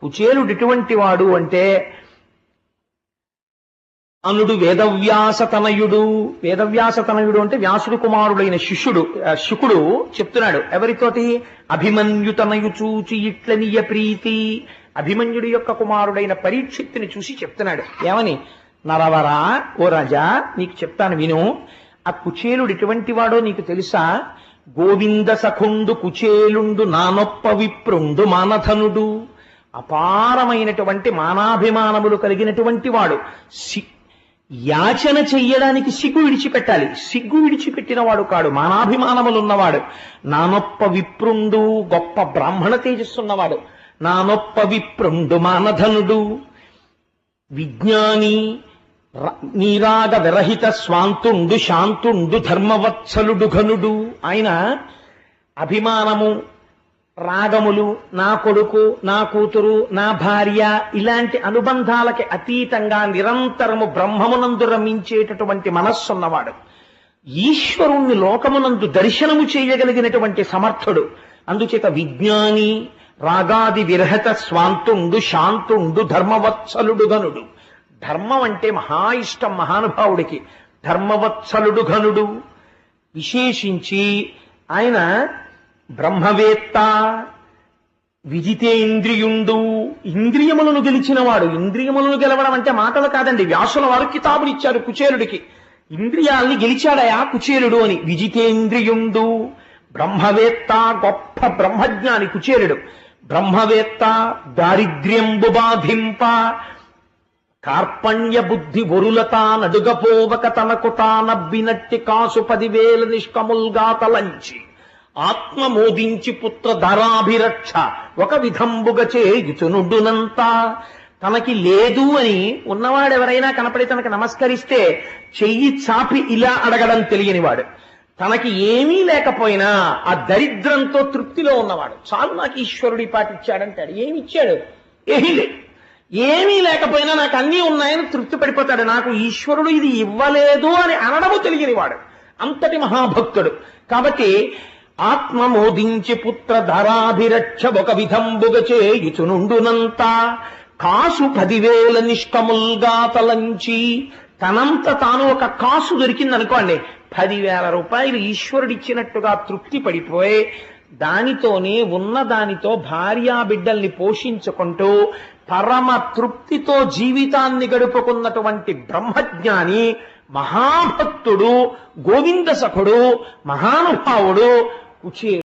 కుచేలుడు ఎటువంటి వాడు అంటే అనుడు వేదవ్యాసతనయుడు. వేదవ్యాసతనయుడు అంటే వ్యాసుడు కుమారుడైన శుకుడు చెప్తున్నాడు ఎవరితోటి? అభిమన్యుతనయు చూచి ఇట్లనియ ప్రీతి. అభిమన్యుడి యొక్క కుమారుడైన పరీక్షిత్తుని చూసి చెప్తున్నాడు ఏమని? నరవరా, ఓ రాజా, నీకు చెప్తాను విను. ఆ కుచేలుడు ఎటువంటి వాడో నీకు తెలుసా? గోవింద సఖుండు కుచేలుండు నానొప్ప విప్రుండు మానధనుడు. అపారమైనటువంటి మానాభిమానములు కలిగినటువంటి వాడు. యాచన చెయ్యడానికి సిగ్గు విడిచిపెట్టాలి. సిగ్గు విడిచిపెట్టిన వాడు కాడు, మానాభిమానములున్నవాడు. నానొప్ప విప్రుండు, గొప్ప బ్రాహ్మణ తేజస్సున్నవాడు. నానొప్ప విప్రుండు మానధనుడు. విజ్ఞాని, నీరాగ విరహిత స్వాంతుండు శాంతుండు ధర్మవత్సలుడు ఘనుడు. ఆయన అభిమానము, రాగములు, నా కొడుకు, నా కూతురు, నా భార్య, ఇలాంటి అనుబంధాలకి అతీతంగా నిరంతరము బ్రహ్మమునందు రమించేటటువంటి మనస్సున్నవాడు. ఈశ్వరుణ్ణి లోకమునందు దర్శనము చేయగలిగినటువంటి సమర్థుడు. అందుచేత విజ్ఞాని, రాగాది విరహిత స్వాంతుండు శాంతుండు ధర్మవత్సలుడు ఘనుడు. ధర్మం అంటే మహా ఇష్టం మహానుభావుడికి. ధర్మవత్సలుడు ఘనుడు. విశేషించి ఆయన బ్రహ్మవేత్త, విజితేంద్రియుండు, ఇంద్రియములను గెలిచినవాడు. ఇంద్రియములను గెలవడం అంటే మాటలు కాదండి. వ్యాసుల వారు కితాబులు ఇచ్చారు కుచేలుడికి. ఇంద్రియాల్ని గెలిచాడయా కుచేలుడు అని. విజితేంద్రియుండు, బ్రహ్మవేత్త, గొప్ప బ్రహ్మజ్ఞాని కుచేలుడు. బ్రహ్మవేత్త, దారిద్ర్యంబు బాధింప, కార్పణ్య బుద్ధి వరులత నడుగపోవక తనకు తానబ్బినట్టి కాసు 10,000 నిష్కముల్గా తలంచి ఆత్మ మోదించి పుత్ర ధరాభిరక్ష ఒక విధంబుగ చేయుచునుడునంతా. తనకి లేదు అని ఉన్నవాడెవరైనా కనపడి తనకి నమస్కరిస్తే చెయ్యి చాపి ఇలా అడగడం తెలియనివాడు. తనకి ఏమీ లేకపోయినా ఆ దరిద్రంతో తృప్తిలో ఉన్నవాడు. చాలు నాకు ఈశ్వరుడి పాటిచ్చాడంటాడు. ఏమి ఇచ్చాడు? ఏమీ లేదు. ఏమీ లేకపోయినా నాకు అన్నీ ఉన్నాయని తృప్తి పడిపోతాడు. నాకు ఈశ్వరుడు ఇది ఇవ్వలేదు అని అనడము తెలియనివాడు. అంతటి మహాభక్తుడు. కాబట్టి ఆత్మ మోదించి పుత్ర ధరాభిరక్ష ఒక విధంబుగ చేయుచునుండునంతా. కాసు 10,000 నిష్కముల్గా తలంచి, తనంత తాను ఒక కాసు దొరికిందనుకోండి, 10,000 రూపాయలు ఈశ్వరుడిచ్చినట్టుగా తృప్తి పడిపోయి దానితోనే ఉన్నదానితో భార్యా బిడ్డల్ని పోషించుకుంటూ పరమ తృప్తితో జీవితాన్ని గడుపుకున్నటువంటి బ్రహ్మజ్ఞాని, మహాభక్తుడు, గోవింద సఖుడు, మహానుభావుడు కుచేలుడు.